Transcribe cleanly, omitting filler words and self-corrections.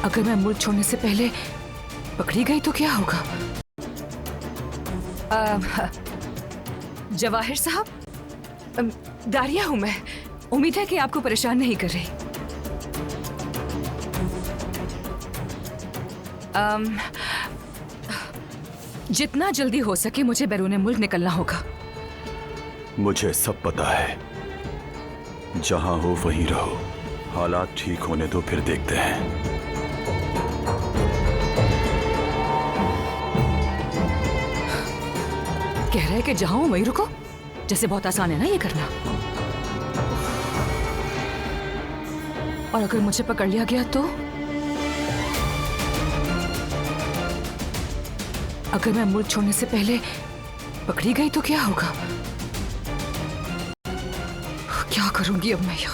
अगर मैं मुल्क छोड़ने से पहले पकड़ी गई तो क्या होगा? जवाहिर साहब, दारिया हूं मैं। उम्मीद है कि आपको परेशान नहीं कर रही। जितना जल्दी हो सके मुझे बैरूने मुल्क निकलना होगा। मुझे सब पता है। जहां हो वहीं रहो। हालात ठीक होने दो, फिर देखते हैं। कह रहे हैं कि जहां हो वहीं रुको। जैसे बहुत आसान है ना ये करना। और अगर मुझे पकड़ लिया गया तो? अगर मैं मुल्क छोड़ने से पहले पकड़ी गई तो क्या होगा? क्या करूंगी अब मैं यहाँ?